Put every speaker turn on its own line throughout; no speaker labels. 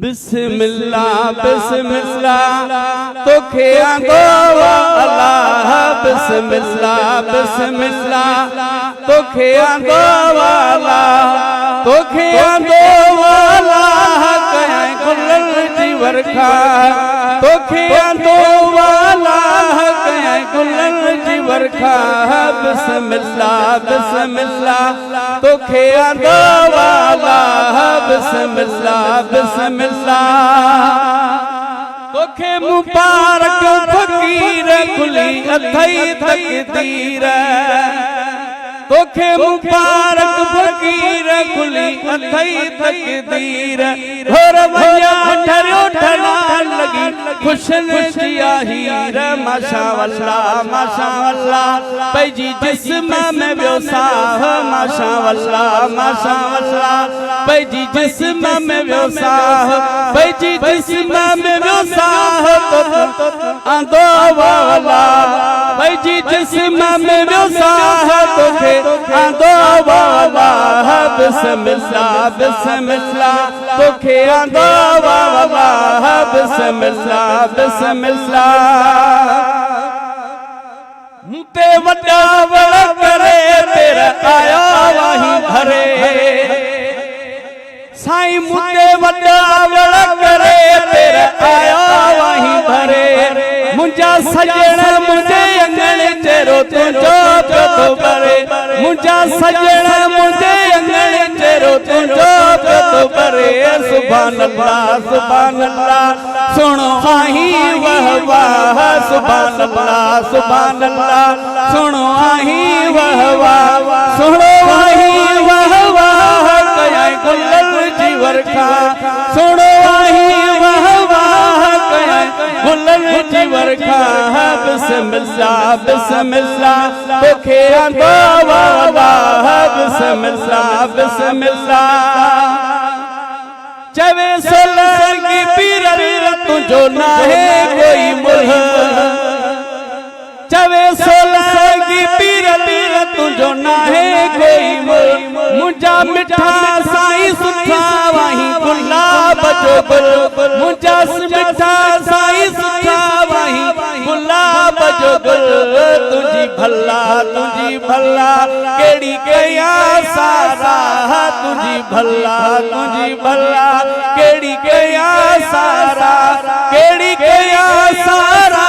बिस्मिल्लाह बिस्मिल्लाह तोखे आंदो अल्लाह बिस्मिल्लाह बिस्मिल्लाह तोखे आंदो अल्लाह तोखे आंदो अल्लाह कहीं गुलल जी वरखा तोखे आंदो अल्लाह कहीं गुलल जी वरखा बिस्मिल्लाह बिस्मिल्लाह तोखे आंदो अल्लाह बिस्मिल्लाह बिस्मिल्लाह तोखे मुबारक फकीर खुली अथई तकदीर तोखे मुबारक फकीर खुली अथई तकदीर होर वया ठरियो ठला लगी खुशन जिया हीर माशाअल्लाह पैजी जिस्म में व्योसाह माशाअल्लाह पैजी जिस्म में व्योसाह पैजी जिस्म में व्योसाह आंदो वाला पैजी जिस्म में व्योसाह तोखे आंदो वाला बिस्मिल्लाह बिस्मिल्लाह तोखे आंदो वाला बिस्मिल्लाह बिस्मिल्लाह ते वड्डा वड़ करे तेरा आया वाही भरे साईं मुते वड्डा वड़ करे तेरा आया वाही भरे मुंजा सजण मुझे अंगण चेरो तुझो तो भरे मुंजा सजण मुझे अंगण चेरो तुझो तो भरे सुभान अल्लाह सुनो आही वह वाह सुभान अल्लाह सुनो आही वह वाह सुनो आही वह वाह कया गुलल जी वरखा सुनो आही वह वाह कया गुलल जी वरखा बिस्मिल्लाह बिस्मिल्लाह तोखे आंदो वाला बिस्मिल्लाह बिस्मिल्लाह चवे सोलंगी पीर तुझो नाहे कोई मुल्ह चवे सोलंगी पीर तुझो नाहे कोई मुल्ह मुंजा मिठा साईं सुठा वाही गुलाब जो गुल मुंजा मिठा साईं सुठा वाही गुलाब जो गुल तुझी भला केड़ी कया सारा तुझी भला केड़ी कया सारा केड़ी कया सारा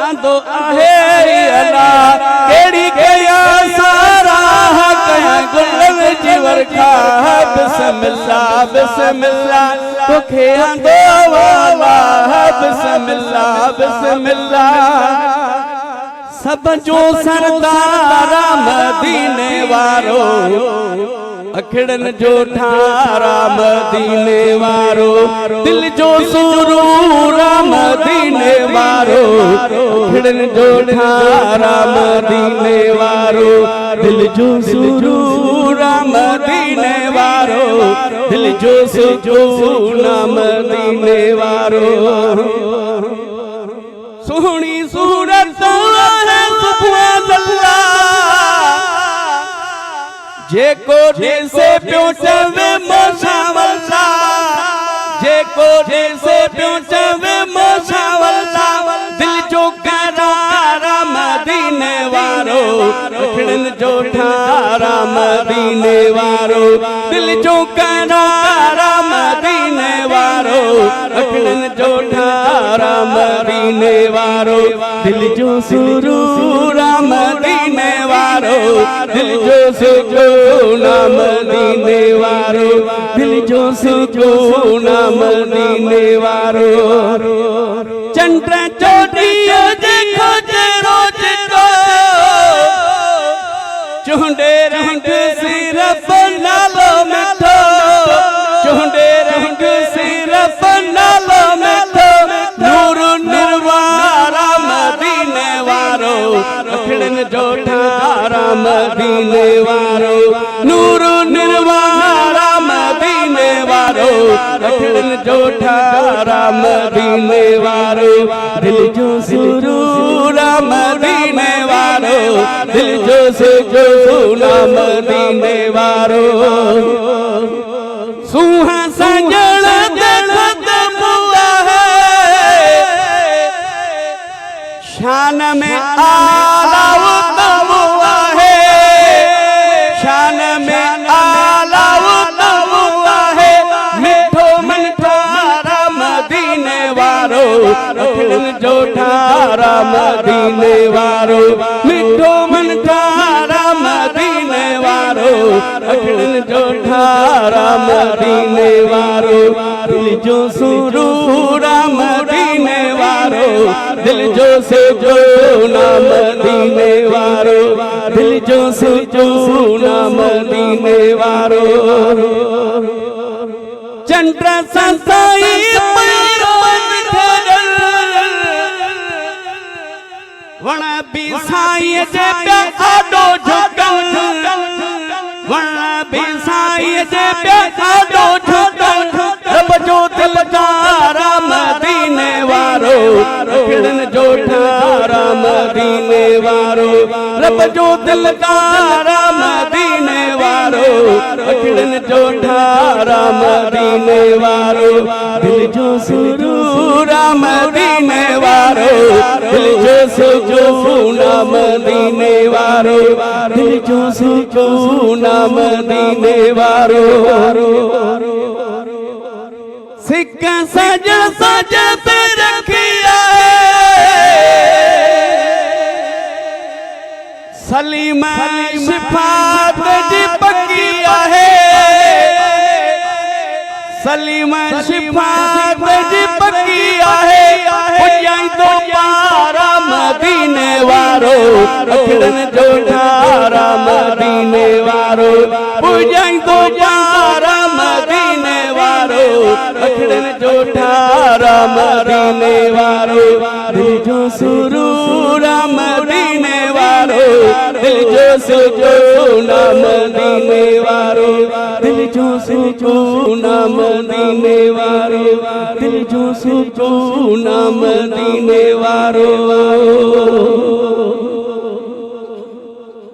आंदो आहे अल्लाह केड़ी कया सारा कया गुलल जी वरखा बिस्मिल्लाह बिस्मिल्लाह तोखे आंदो वाला बिस्मिल्लाह बिस्मिल्लाह सब जो सरदार मदीने वारो अखड़न जो ठारा मदीने वारो दिल जो सुरूर मदीने वारो अखड़न जो ठारा मदीने वारो दिल जो सुरूर मदीने वारो दिल जो सुकून मदीने वारो सोहनी सूरत है सुभान अल्लाह जेको जैसे प्यो चवे माशाअल्लाह जेको जैसे प्यो चवे माशाअल्लाह दिल जो करार मदीने वारो अखड़न जो ठारा मदीने वारो दिल जो करार मदीने वारो अखड़न जो ठारा मदीने वारो दिल जो सुरूर मदीने वारो दिल जो सुकून मदीने वारो दिल जो सुकून मदीने वारो चंद्र चोटियो देखो रोज तो चुंडे रंग सिरफ नालो मिठो चुंडे रंग सिरफ नालो मिठो नूर निर्वारा मदीने वारो अखड़न जो ठारा मदीने वारो नूर निर्वारा मदीने वारो अखड़न जो ठारा मदीने वारो दिल जो सुरूर मदीने वारो दिल जो सुकून मदीने वारो सुहा सजण शान में आला तबू है, शान में आला तबू है, मिठो मन ठारा मदीने वारो, अखिड़न जो ठारा मदीने वारो, मिठो मन ठारा मदीने वारो, अखिड़न जो ठारा मदीने वारो, दिल जो सुरूरा मदीने वारो, दिल जो सुकूना मदीने वारो, दिल जो सुकूना मदीने वारो। चंद्र संसाई वण भी साई जे प्या आडो झुकन, वण भी साई जे प्या आडो झुकन, रब जो दिल ठारा मदीने वारो, अखिड़न जो ठारा मदीने वारो, रब जो दिल ठारा मदीने वारो, अखिड़न जो ठारा मदीने वारो, दिल जो सुरूरा मदीने वारो, दिल जो सुकूना मदीने वारो, दिल जो सुकूना मदीने वारो। सिक सज सज पे रखिया सलीम शिफात जी पकिया है, सलीम शिफात जी पकिया है, पुजाई तो पारा मदीने वारो, अखिड़न जो ठारा मदीने वारो, पुजाई तो पारा मदीने वारो, अखिड़न जो ठारा मदीने वारो, दिल जो सुरूरा मदीने वारो, दिल जो सुकूना मदीने वारो, दिल जो सुकूना मदीने वारो, दिल जो सुकूना मदीने वारो।